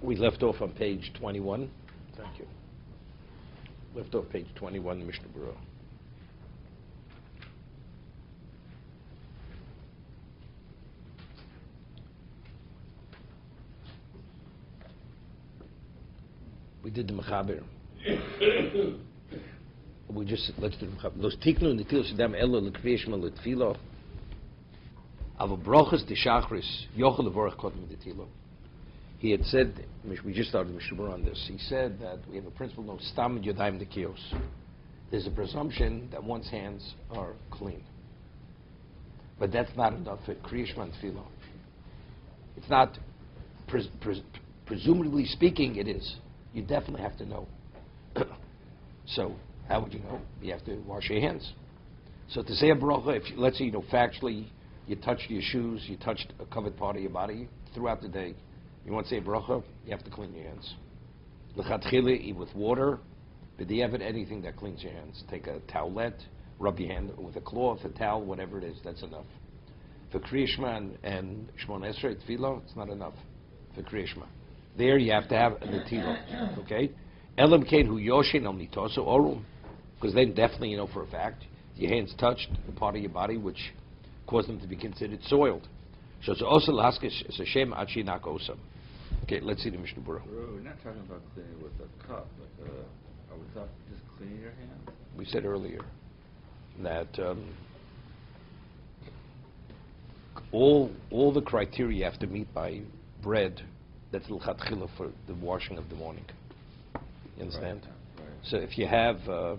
We left off on page 21. Thank you. Left off page 21, Mishna Berura. We did the Mechaber. Let's do the Mechaber. Los tiknu netil shadam elo lekriyesh mal letfilo. Avo brochas de shachris yochel levorach kodem detilo. He had said, we just started Mishna Berura on this. He said that we have a principle no stam yodayim dekios. There's a presumption that one's hands are clean, but that's not enough for kriyesh mal tefillah. It's not. Presumably speaking, it is. You definitely have to know. So, how would you know? You have to wash your hands. So to say a bracha, if let's say, factually, you touched your shoes, you touched a covered part of your body throughout the day, you want to say a bracha, you have to clean your hands. L'chatchila, eat with water, but do you have anything that cleans your hands? Take a towelette, rub your hand with a cloth, a towel, whatever it is, that's enough. For Kriya Shema and Shmon Esrei Tefillah, it's not enough. For Kriya Shema. There you have to have a netilo, okay? Elam kain hu yoshin al nitoso orum, because then definitely for a fact your hands touched the part of your body which caused them to be considered soiled. So it's also laskish it's a shem achinak osam. Okay, let's see the Mishna Berura. We're not talking about cleaning with a cup, but are we talking just cleaning your hands? We said earlier that all the criteria you have to meet by bread. That's l'chatchila for the washing of the morning. You understand? Right. So if you have the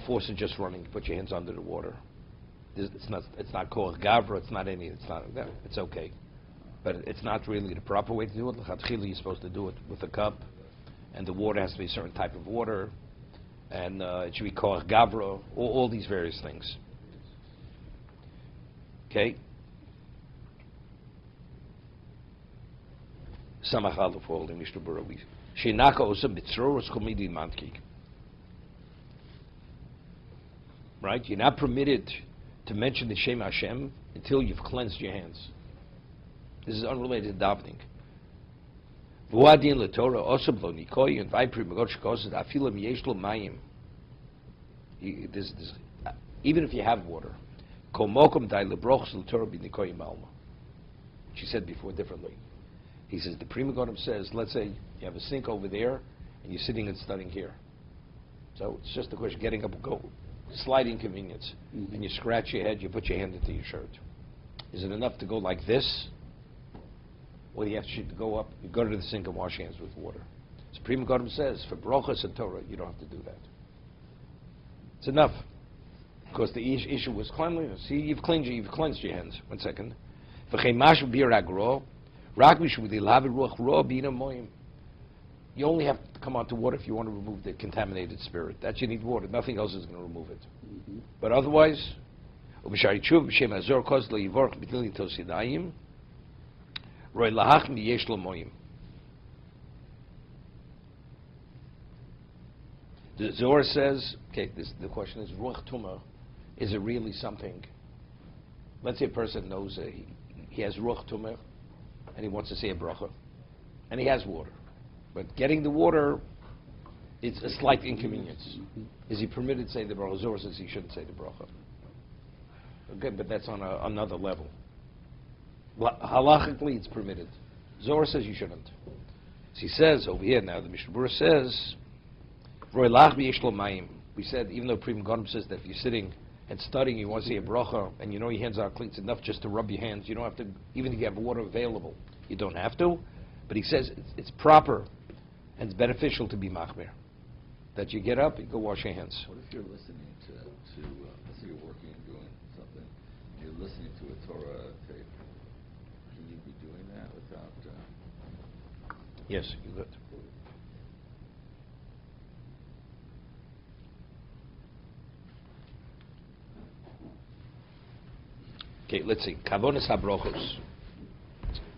faucet just running, you put your hands under the water. It's not called gavra. It's not any. It's okay, but it's not really the proper way to do it. L'chatchila, you're supposed to do it with a cup, and the water has to be a certain type of water, and it should be called gavra. All these various things. Okay. Samachal of all the Mishna Berura. Shenaka osam bitzroros komidi mantki. Right? You're not permitted to mention the Shem Hashem until you've cleansed your hands. This is unrelated to davening. V'uadin leTorah osam lo nikoy and vaypri magot shekosed afilam yesh lo mayim. Even if you have water, kol mokom dai lebrochs leTorah b'nikoy malma. She said before differently. He says, the Pri Megadim says, let's say you have a sink over there, and you're sitting and studying here. So it's just a question of getting up and go. Slight inconvenience. Mm-hmm. And you scratch your head, you put your hand into your shirt. Is it enough to go like this? Or do you have to go up, you go to the sink and wash your hands with water? So Pri Megadim says, for Brochas and Torah, you don't have to do that. It's enough. Because the issue was cleanliness. See, you've cleansed your hands. 1 second. You only have to come onto water if you want to remove the contaminated spirit. That you need water. Nothing else is going to remove it. Mm-hmm. But otherwise, the Zohar says, the question is, Ruach Tumah, is it really something? Let's say a person knows he has Ruach Tumah, and he wants to say a bracha, and he has water. But getting the water, it's a slight inconvenience. Is he permitted to say the bracha? Zohar says he shouldn't say the bracha. Okay, but that's on another level. Halachically, it's permitted. Zohar says you shouldn't. So he says over here now, the Mishna Berura says, we said, even though Pri Megadim says that if you're sitting and studying, you want to say a bracha, and your hands are clean, it's enough just to rub your hands. You don't have to, even if you have water available, you don't have to. But he says it's proper and it's beneficial to be machmir. That you get up, you go wash your hands. What if you're listening to let's say you're working and doing something, and you're listening to a Torah tape? Can you be doing that without? Yes, you could. Okay, let's see. Kavonas habrochos.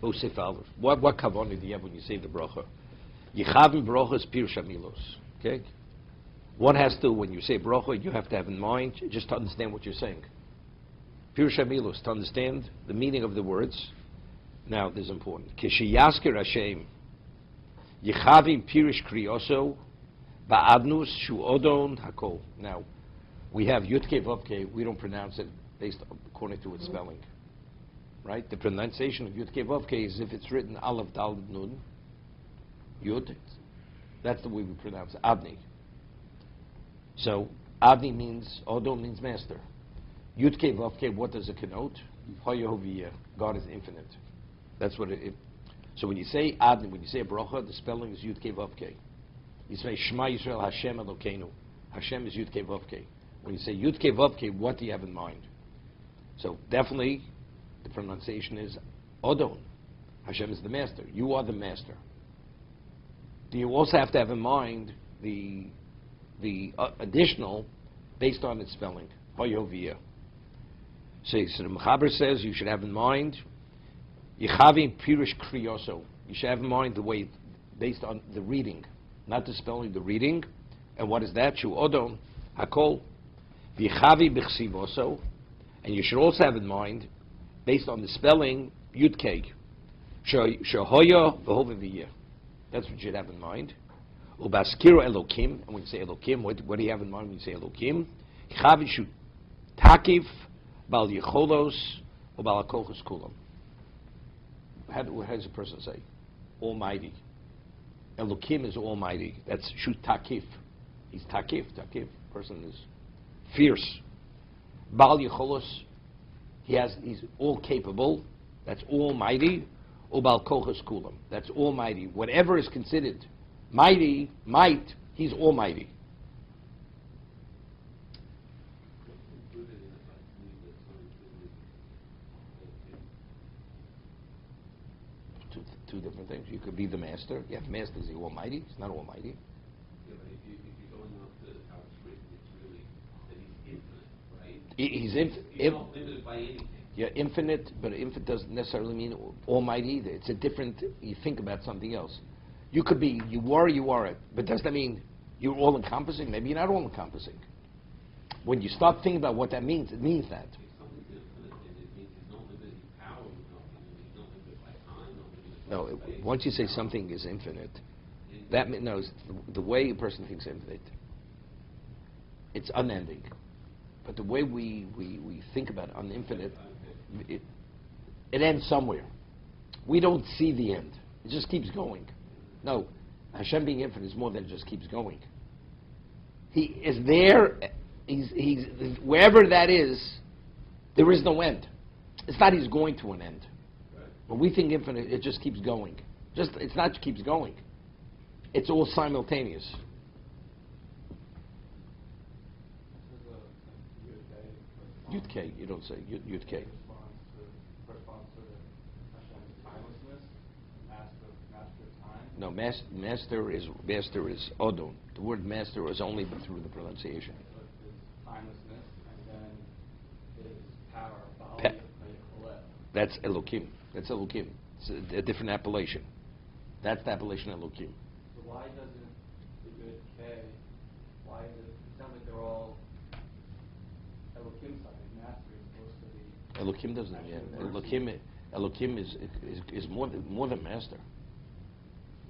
Osef Aleph. What kavona do you have when you say the bracha? Yichavim brochos pirush hamilos. Okay. One has to, when you say bracha, you have to have in mind just to understand what you're saying. Pirush hamilos, to understand the meaning of the words. Now, this is important. Kishiyasker Hashem Yechavim pirish krioso ba'adnus shu odon hakol. Now, we have Yudke Vavke. We don't pronounce it based according to its spelling, right? The pronunciation of Yudke Vavke is if it's written Aleph Dal Nun Yud. That's the way we pronounce it. Adni. So Adni means Odom means master. Yudke Vavke. What does it connote? Hoyehoviyah. God is infinite. That's what it. So when you say Adni, when you say a bracha, the spelling is Yudke Vavke. You say Shema Yisrael Hashem Elokeinu. Hashem is Yudke Vavke. When you say Yudke Vavke, what do you have in mind? So definitely, the pronunciation is Odon. Hashem is the master. You are the master. Do you also have to have in mind the additional based on its spelling? Hoyehoviyah. So the Mechaber says you should have in mind Yechavim Pirish Krioso. You should have in mind the way based on the reading, not the spelling, the reading. And what is that? Shu Odon Hakol V'Yechavi B'Chsivoso. And you should also have in mind based on the spelling Yudke Shehoya V'Hoveviyah. That's what you should have in mind. Ubaskiro Elokim. And when you say Elokim, what do you have in mind when you say Elokim? Yechavim Shu Takif Bal Yecholos Ubal Akochos Kulam. How does a person say? Almighty. Elokim is almighty. That's Shu Takif. He's Takif. Takif. Person is fierce. Bal Yecholos. He's all capable. That's almighty. Ubal Kochos Kulam. That's almighty. Whatever is considered mighty, might, he's almighty. Two different things. You could be the master. Yeah, the master is the almighty. He's not almighty. Yeah, but if you're going off to how it's written, it's really that he's infinite, right? He's not limited by anything. Yeah, infinite, but infinite doesn't necessarily mean almighty either. It's a different, you think about something else. You could be, you are it, but does that mean you're all-encompassing? Maybe you're not all-encompassing. When you start thinking about what that means, it means that. If something's infinite, and it means he's not limited in power, he's not limited by time, not limited by No, space. once you say something is infinite, that knows the way a person thinks infinite, it's unending. But the way we think about infinite, it ends somewhere. We don't see the end. It just keeps going. No, Hashem being infinite is more than just keeps going. He is there. He's wherever that is. There is no end. It's not he's going to an end. When we think infinite, it just keeps going. It's not keeps going. It's all simultaneous. Yud-K, you don't say Yud-K. Corresponds to Hashem's timelessness, master of time. No, master is Odon. The word master is only through the pronunciation. So it's timelessness, and then his power, Baal That's Elokim. That's Elokim. It's a different appellation. That's the appellation Elokim. So why doesn't the Yud K, why is it sounds like they're all Elokim side, master is supposed to be Elokim doesn't. Yeah. Elokim is more than master.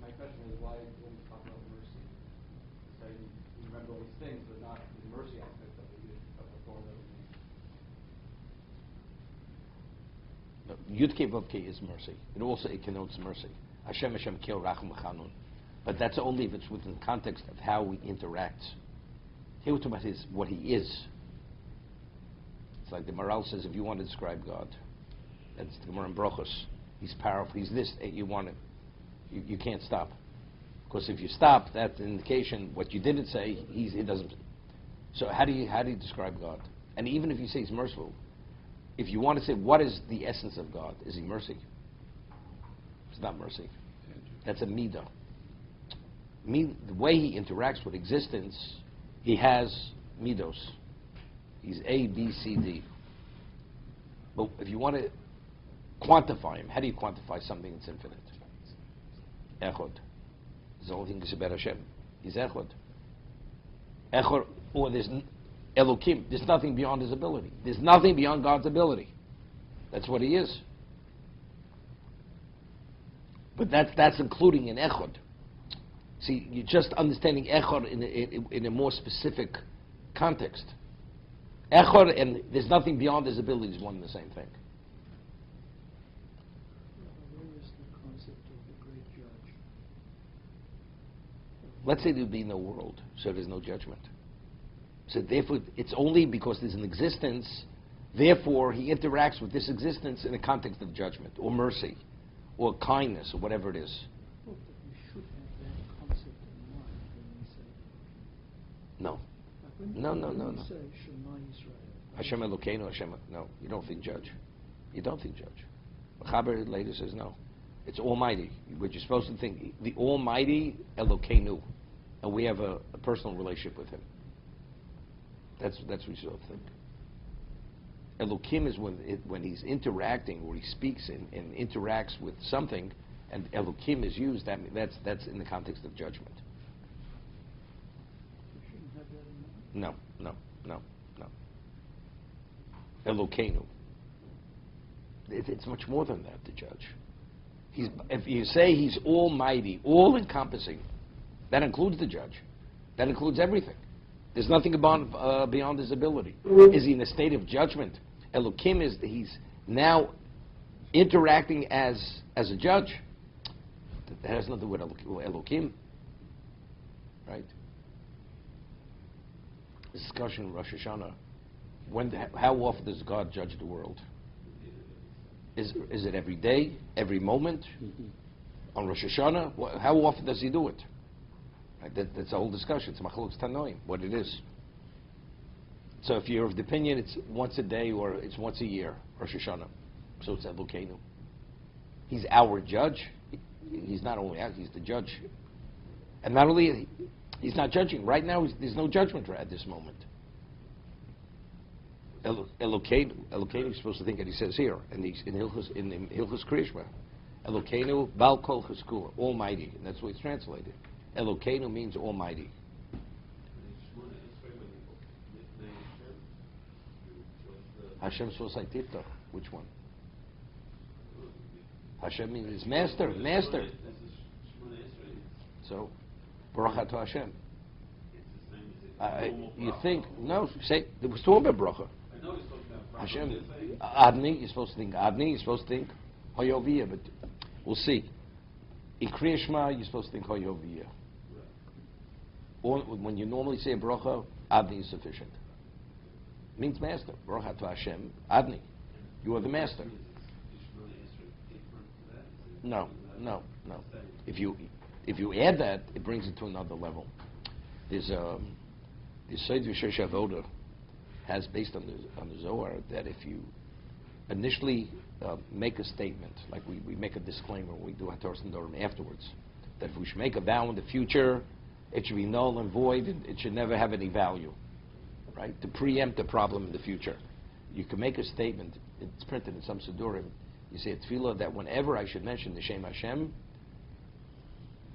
My question is why when we talk about mercy, say you remember all these things, but not the mercy aspect of the Torah that we need. Yud-K Vav-K is mercy. It connotes mercy. Hashem Kil Rachum Chanun. But that's only if it's within the context of how we interact. Here we're talking about what he is. It's like the Maral says, if you want to describe God, that's the Gemara in Brochos. He's powerful. He's this. You want it. You can't stop. Because if you stop, that's an indication what you didn't say. He doesn't. So how do you describe God? And even if you say he's merciful, if you want to say what is the essence of God, is he mercy? It's not mercy. That's a midah. The way he interacts with existence, he has midos. He's A, B, C, D. But if you want to quantify him, how do you quantify something that's infinite? Echod. It's the only thing that's about Hashem. He's Echod. Echod, or there's Elokim. There's nothing beyond his ability. There's nothing beyond God's ability. That's what he is. But that's including an Echod. See, you're just understanding echor in a more specific context. Echor and there's nothing beyond his ability is one and the same thing. Where is the concept of the great judge? Let's say there'd be no world, so there's no judgment. So therefore, it's only because there's an existence, therefore he interacts with this existence in the context of judgment, or mercy, or kindness, or whatever it is. Well, but we should have that concept in mind when we say, No. when No. we say Shema Yisrael. Hashem Elokeinu, Hashem, no, you don't think judge. You don't think judge. Chaber later says no. It's Almighty. What you're supposed to think, the Almighty Elokeinu, and we have a personal relationship with Him. That's what we sort of think. Elokim is when He's interacting, or He speaks and interacts with something, and Elokim is used. That's in the context of judgment. We shouldn't have that in mind. No. Elokeinu. It's much more than that, the judge. If you say He's almighty, all-encompassing, that includes the judge. That includes everything. There's nothing beyond His ability. Is He in a state of judgment? Elokim is He's now interacting as a judge. That has nothing to do with Elokim. Right? Discussion in Rosh Hashanah. How often does God judge the world? Is it every day, every moment? On Rosh Hashanah, how often does He do it? Right, that's a whole discussion. It's Machlokes Tanoim, what it is. So if you're of the opinion it's once a day or it's once a year, Rosh Hashanah, so it's Elokeinu. He's our judge. He's not only out, He's the judge. And not only, He's not judging. Right now, there's no judgment at this moment. Elokeinu is supposed to think that He says here, in Hilchos Kriyashma. Elokeinu, Bal Kol Cheskula, Almighty, and that's what it's translated. Elokeinu means Almighty. Hashem Sosai which one? Hashem means His master. So, Baruch Ato Hashem. You think, no, say, there was talking about Baruch. Hashem, Adni, you're supposed to think Adni, you're supposed to think Hoyoviyah, but we'll see. In Kriya Shema, you're supposed to think Hoyoviyah. Or when you normally say Baruch, Adni is sufficient. It means master. Baruch Ato Hashem, Adni. You are the master. No. If you add that, it brings it to another level. There's the Seid V'Shesh Avoda has based on the Zohar that if you initially make a statement, like we make a disclaimer, we do Hataras Nedarim afterwards, that if we should make a vow in the future, it should be null and void, and it should never have any value, right? To preempt the problem in the future. You can make a statement, it's printed in some Sidurim, you say a tefillah that whenever I should mention the Shem Hashem,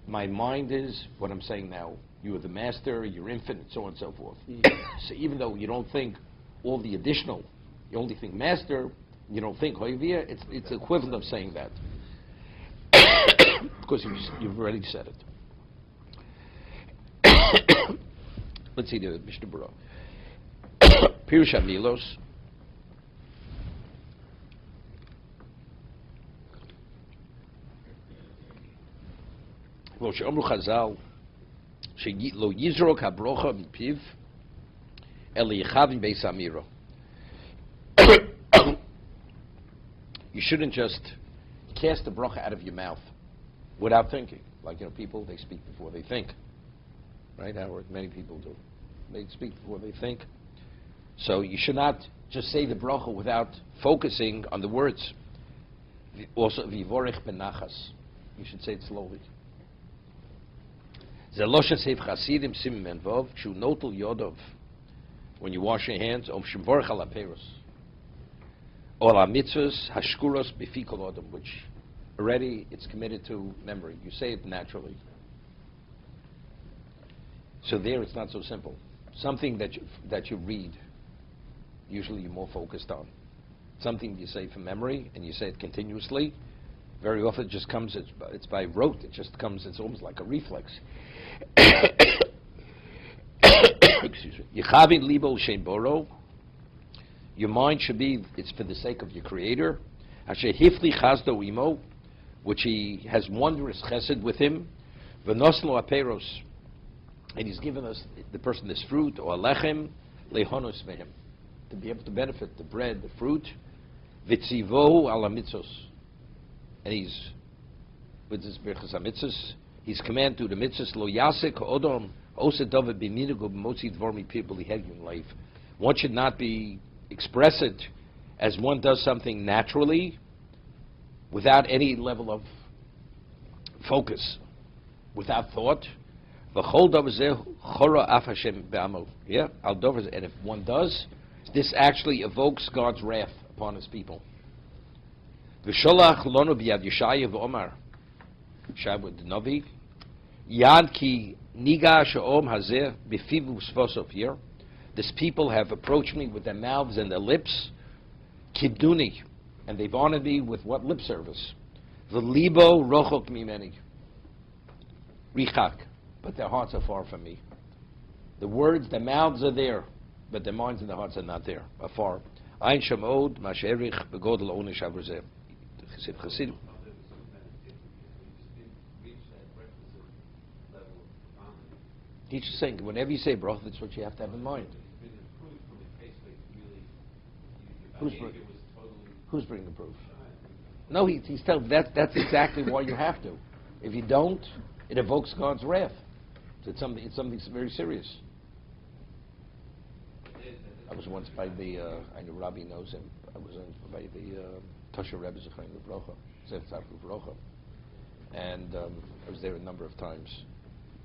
my mind is what I'm saying now. You are the master, you're infinite, so on and so forth. So even though you don't think all the additional, you only think master, you don't think Hoyviyah, it's equivalent of saying that. Because you've already said it. Let's see the Mishna Berura. Pirush HaMilos. Well, she'omru Chazal, she'lo yizrok habrocha mipiv, el yichav beis amiro. You shouldn't just cast the bracha out of your mouth without thinking. Like, people, they speak before they think. Right, Howard? Many people do. They speak before they think. So you should not just say the bracha without focusing on the words. Also, vivorech benachas. You should say it slowly. When you wash your hands, which already it's committed to memory. You say it naturally. So there it's not so simple. Something that you read, usually you're more focused on. Something you say from memory, and you say it continuously, Very often it just comes, it's by rote, it just comes, it's almost like a reflex. Excuse me. Yechavin libo shein boro. Your mind should be, it's for the sake of your Creator. Asher hifli chazdo imo, which He has wondrous chesed with him. V'noslo aperos, and He's given us, the person, this fruit, or lechem, lehonos mehem, to be able to benefit the bread, the fruit. V'tzivohu ala mitzos, and He's, with His berachas mitzos, He's command to the mitzvahs, lo yasek haodom ose david b'minago b'motzi dvar mipeh b'lihegyun life. One should not express it as one does something naturally, without any level of focus, without thought. V'chol davar zeh chora af Hashem be'amo. Yeah, al davar zeh, and if one does, this actually evokes God's wrath upon His people. V'sholach lono b'yad Yeshaya v'omar, Yeshaya the Navi, Yad ki niga she'om hazeh b'fivu s'vosov, here. This people have approached me with their mouths and their lips, kibduni, and they've honored me with what lip service? V'libo rochok mimeni, richak, but their hearts are far from me. The words, their mouths are there, but their minds and their hearts are not there, are far. Ein shamod masherich begodel onish avrzeh. Chasidim. He's just saying, whenever you say bracha, that's what you have to have in mind. Who's bringing the proof? No, he's telling that's exactly why you have to. If you don't, it evokes God's wrath. It's something very serious. I was once by the, I know Rabbi knows him, I was by the Tosha Rebbe Zechayim Levrocha, Zev Tzaddik Levrocha, and I was there a number of times.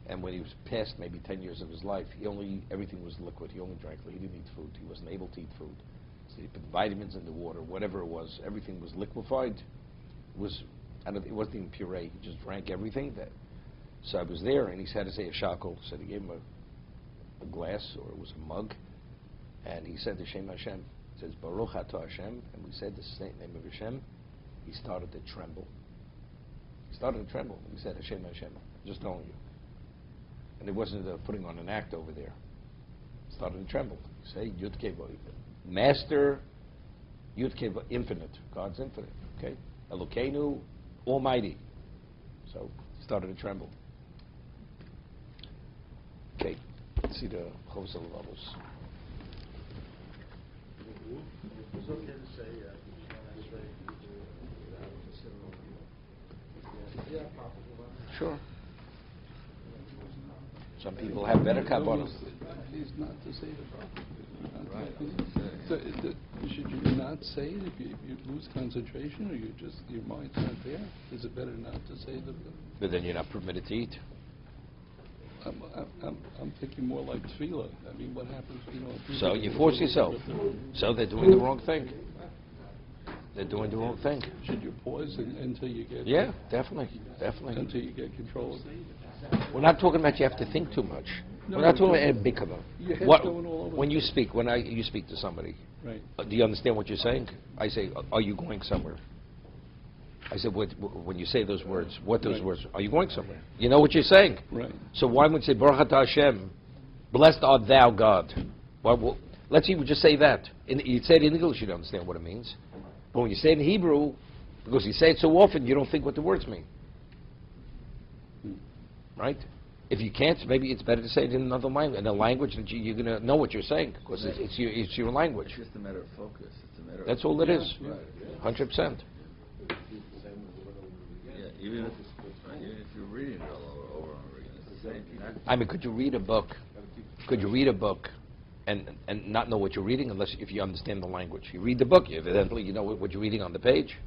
And when he was past maybe 10 years of his life, everything was liquid. He only drank. He didn't eat food. He wasn't able to eat food. So he put vitamins in the water, whatever it was. Everything was liquefied. It wasn't even puree. He just drank everything. So I was there, and he had to say a shakel. So he gave him a glass, or it was a mug, and he said the Shem Hashem. It says Baruch Atah Hashem, and we said the name of Hashem. He started to tremble. He said Hashem Hashem. Just telling you. And it wasn't putting on an act over there. Started to tremble. Say Yud Kei Vah, Master Yud Kei Vah, infinite. God's infinite. Okay, Elokeinu, Almighty. So started to tremble. Okay, let's see the Chosel levels. It's okay to say, Sure. Some people have better kabbalah. He's not to say the bracha. So, should you not say it if you lose concentration, or your mind's not there? Is it better not to say the? But then you're not permitted to eat. I'm thinking more like tefillah. I mean, what happens? So you force yourself. So they're doing the wrong thing. Should you pause until you get? Yeah, definitely. Until you get control. We're not talking about you have to think too much. No, We're not talking about bikava. Your head's going all over. When you speak, you speak to somebody, Right. Do you understand what you're saying? I say, are you going somewhere? I said, when you say those words, what those Right. words, are you going somewhere? You know what you're saying. Right. So why would you say, Baruch Atah Hashem, blessed art thou God? Well, let's see, we just say that. You'd say it in English, you don't understand what it means. But when you say it in Hebrew, because you say it so often, you don't think what the words mean. Right? If you can't, maybe it's better to say it in another language, in a language that you're going to know what you're saying, because it's your language. It's just a matter of focus. It's a matter. That's all it is. Right. 100%. Yeah, even if you're reading it all over and over again, it's the same thing. I mean, could you read a book? And not know what you're reading if you understand the language? You read the book, evidently you know what you're reading on the page.